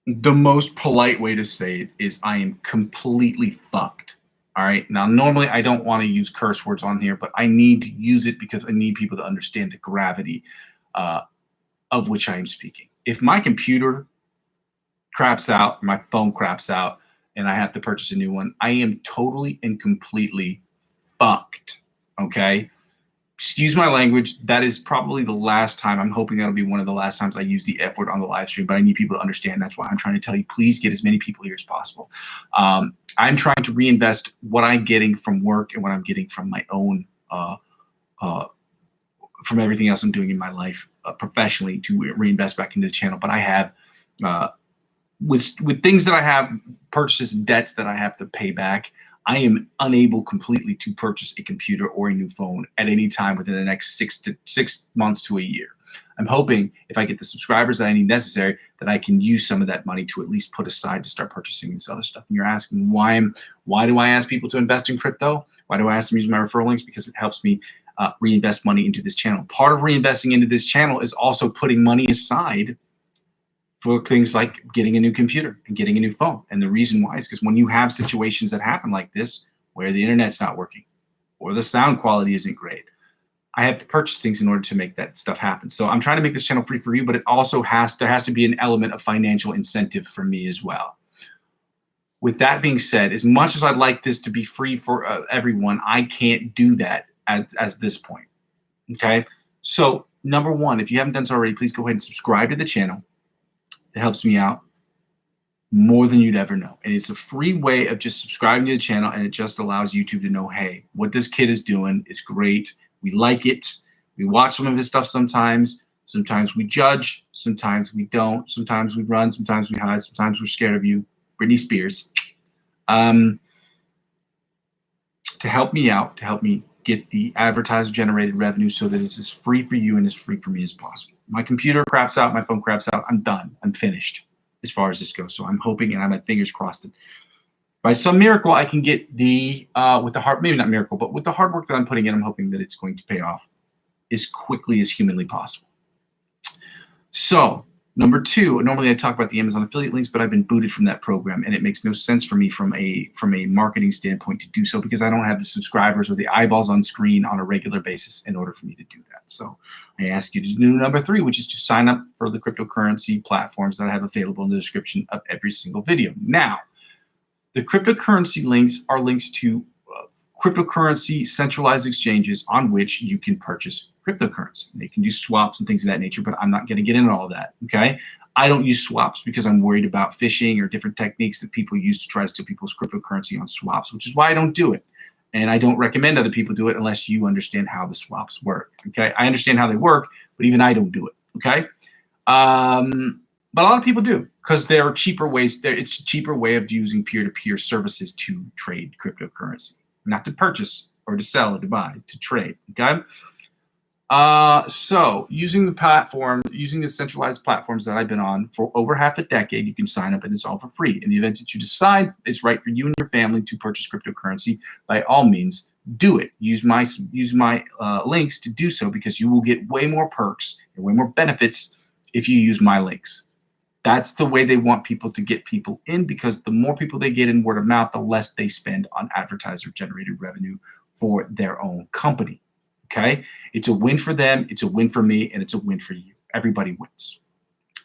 the most polite way to say it is I am completely fucked. All right. Now, normally I don't want to use curse words on here, but I need to use it because I need people to understand the gravity of which I am speaking. If my computer craps out, my phone craps out, and I have to purchase a new one, I am totally and completely fucked. Okay. Excuse my language. That is probably the last time. I'm hoping that'll be one of the last times I use the F word on the live stream, but I need people to understand. That's why I'm trying to tell you, please get as many people here as possible. I'm trying to reinvest what I'm getting from work and what I'm getting from my own, from everything else I'm doing in my life professionally to reinvest back into the channel. But I have, with things that I have, purchases and debts that I have to pay back, I am unable completely to purchase a computer or a new phone at any time within the next 6 months to a year. I'm hoping if I get the subscribers that I need necessary, that I can use some of that money to at least put aside to start purchasing this other stuff. And you're asking why do I ask people to invest in crypto? Why do I ask them to use my referral links? Because it helps me reinvest money into this channel. Part of reinvesting into this channel is also putting money aside for things like getting a new computer and getting a new phone. And the reason why is because when you have situations that happen like this, where the internet's not working or the sound quality isn't great, I have to purchase things in order to make that stuff happen. So I'm trying to make this channel free for you, but it also there has to be an element of financial incentive for me as well. With that being said, as much as I'd like this to be free for everyone, I can't do that at this point. Okay. So number one, if you haven't done so already, please go ahead and subscribe to the channel. It helps me out more than you'd ever know. And it's a free way of just subscribing to the channel, and it just allows YouTube to know, hey, what this kid is doing is great. We like it. We watch some of his stuff sometimes. Sometimes we judge. Sometimes we don't. Sometimes we run. Sometimes we hide. Sometimes we're scared of you. Britney Spears. To help me out, to help me get the advertiser-generated revenue so that it's as free for you and as free for me as possible. My computer craps out, my phone craps out, I'm done. I'm finished as far as this goes. So I'm hoping, and I have my fingers crossed, that by some miracle I can get maybe not miracle, but with the hard work that I'm putting in, I'm hoping that it's going to pay off as quickly as humanly possible. So number two, normally I talk about the Amazon affiliate links, but I've been booted from that program, and it makes no sense for me from a marketing standpoint to do so because I don't have the subscribers or the eyeballs on screen on a regular basis in order for me to do that. So I ask you to do number three, which is to sign up for the cryptocurrency platforms that I have available in the description of every single video. Now, the cryptocurrency links are links to cryptocurrency centralized exchanges on which you can purchase cryptocurrency. They can do swaps and things of that nature, but I'm not going to get into all that, okay? I don't use swaps because I'm worried about phishing or different techniques that people use to try to steal people's cryptocurrency on swaps, which is why I don't do it. And I don't recommend other people do it unless you understand how the swaps work, okay? I understand how they work, but even I don't do it, okay? But a lot of people do because there are cheaper ways. It's a cheaper way of using peer-to-peer services to trade cryptocurrency. Not to purchase or to sell or to buy, to trade, okay? So using the centralized platforms that I've been on for over half a decade, you can sign up and it's all for free. In the event that you decide it's right for you and your family to purchase cryptocurrency, by all means, do it. Use my links to do so because you will get way more perks and way more benefits if you use my links. That's the way they want people to get people in because the more people they get in word of mouth, the less they spend on advertiser-generated revenue for their own company, okay? It's a win for them, it's a win for me, and it's a win for you. Everybody wins,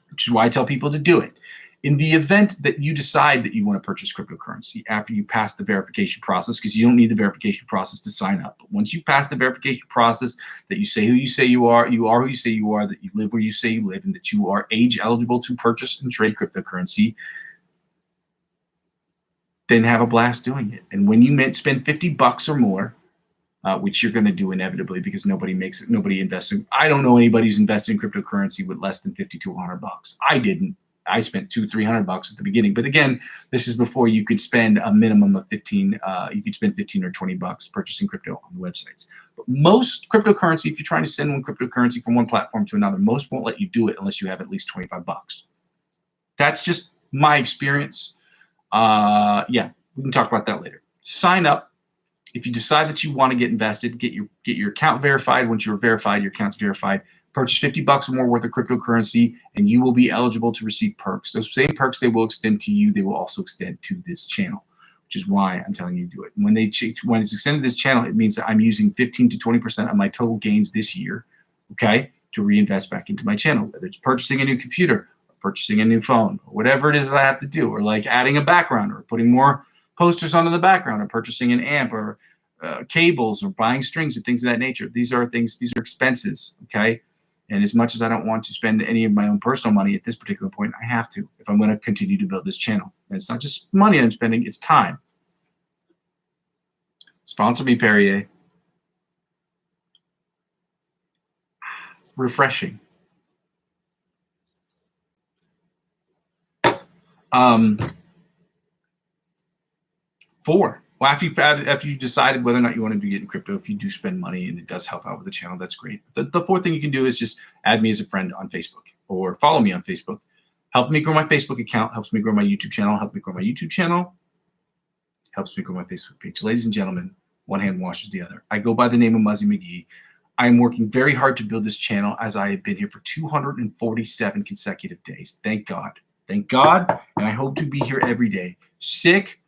which is why I tell people to do it. In the event that you decide that you want to purchase cryptocurrency after you pass the verification process, because you don't need the verification process to sign up. But once you pass the verification process, that you say who you say you are who you say you are, that you live where you say you live, and that you are age eligible to purchase and trade cryptocurrency, then have a blast doing it. And when you spend $50 or more, which you're going to do inevitably because nobody invests in. I don't know anybody who's invested in cryptocurrency with less than $50 to $100. I didn't. I spent $200-300 at the beginning, but again, this is before you could spend a minimum of 15. You could spend 15 or 20 bucks purchasing crypto on the websites. But most cryptocurrency, if you're trying to send one cryptocurrency from one platform to another, most won't let you do it unless you have at least 25 bucks. That's just my experience. Yeah, we can talk about that later. Sign up. If you decide that you want to get invested, get your account verified. Once you're verified, your account's verified. Purchase 50 bucks or more worth of cryptocurrency, and you will be eligible to receive perks. Those same perks they will extend to you, they will also extend to this channel, which is why I'm telling you to do it. When it's extended to this channel, it means that I'm using 15 to 20% of my total gains this year, okay, to reinvest back into my channel, whether it's purchasing a new computer, or purchasing a new phone, or whatever it is that I have to do, or like adding a background, or putting more posters onto the background, or purchasing an amp, or cables, or buying strings, or things of that nature. These are expenses, okay? And as much as I don't want to spend any of my own personal money at this particular point, I have to if I'm going to continue to build this channel. And it's not just money I'm spending, it's time. Sponsor me, Perrier. Refreshing. Four. Well, after you decided whether or not you wanted to get in crypto, if you do spend money and it does help out with the channel, that's great. The fourth thing you can do is just add me as a friend on Facebook or follow me on Facebook. Help me grow my Facebook account, helps me grow my YouTube channel, helps me grow my Facebook page. Ladies and gentlemen, one hand washes the other. I go by the name of Muzzy McGee. I am working very hard to build this channel as I have been here for 247 consecutive days. Thank God. Thank God. And I hope to be here every day. Sick,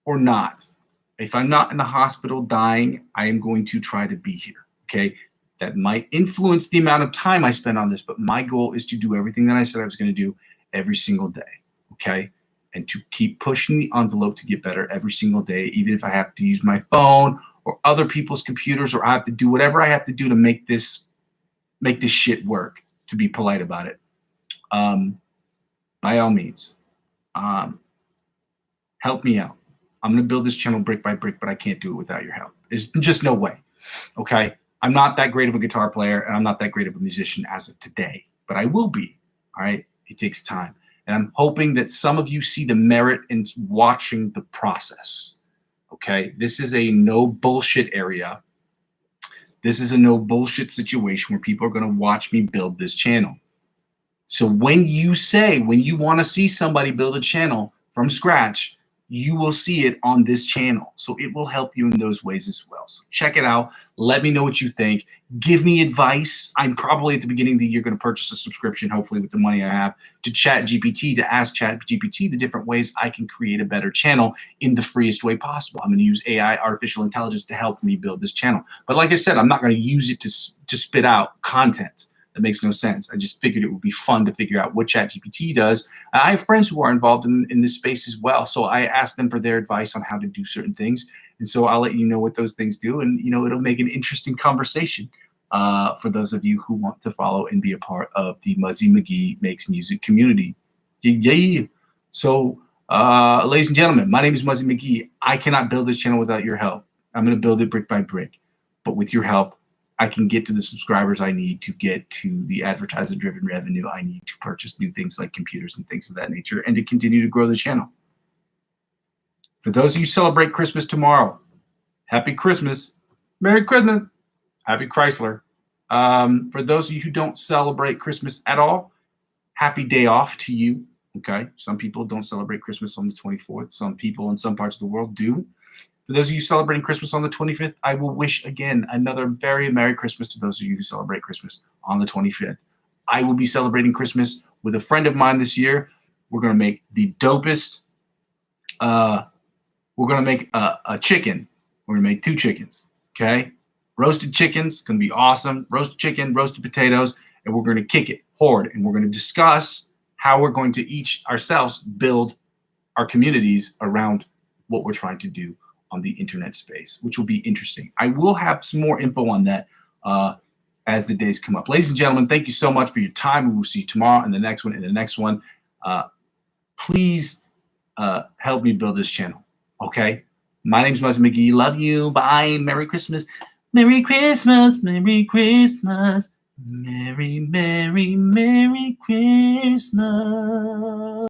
or not. If I'm not in the hospital dying, I am going to try to be here, okay? That might influence the amount of time I spend on this, but my goal is to do everything that I said I was going to do every single day, okay? And to keep pushing the envelope to get better every single day, even if I have to use my phone or other people's computers, or I have to do whatever I have to do to make this shit work, to be polite about it. By all means, help me out. I'm going to build this channel brick by brick, but I can't do it without your help. There's just no way, okay? I'm not that great of a guitar player, and I'm not that great of a musician as of today, but I will be, all right? It takes time. And I'm hoping that some of you see the merit in watching the process, okay? This is a no bullshit area. This is a no bullshit situation where people are going to watch me build this channel. So when you want to see somebody build a channel from scratch, you will see it on this channel. So it will help you in those ways as well. So check it out. Let me know what you think. Give me advice. I'm probably at the beginning of the year going to purchase a subscription, hopefully with the money I have, to ChatGPT, to ask ChatGPT the different ways I can create a better channel in the freest way possible. I'm going to use AI, artificial intelligence, to help me build this channel. But like I said, I'm not going to use it to spit out content. That makes no sense. I just figured it would be fun to figure out what ChatGPT does. I have friends who are involved in this space as well, so I asked them for their advice on how to do certain things, and so I'll let you know what those things do, and it'll make an interesting conversation for those of you who want to follow and be a part of the Muzzy McGee Makes Music community. Yeah. So, ladies and gentlemen, my name is Muzzy McGee. I cannot build this channel without your help. I'm going to build it brick by brick, but with your help, I can get to the subscribers I need to get to the advertiser-driven revenue I need to purchase new things like computers and things of that nature, and to continue to grow the channel. For those of you who celebrate Christmas tomorrow, happy Christmas. Merry Christmas. Happy Chrysler. For those of you who don't celebrate Christmas at all, happy day off to you. Okay. Some people don't celebrate Christmas on the 24th. Some people in some parts of the world do. For those of you celebrating Christmas on the 25th, I will wish again another very Merry Christmas to those of you who celebrate Christmas on the 25th. I will be celebrating Christmas with a friend of mine this year. We're going to make the dopest. We're going to make a chicken. We're going to make 2 chickens. Okay. Roasted chicken's going to be awesome. Roasted chicken, roasted potatoes, and we're going to kick it hard. And we're going to discuss how we're going to each ourselves build our communities around what we're trying to do on the internet space, which will be interesting. I will have some more info on that as the days come up. Ladies and gentlemen, thank you so much for your time. We will see you tomorrow and the next one and the next one. Please help me build this channel, okay? My name's Muzzy McGee. Love you. Bye. Merry Christmas. Merry Christmas. Merry Christmas. Merry, Merry, Merry Christmas.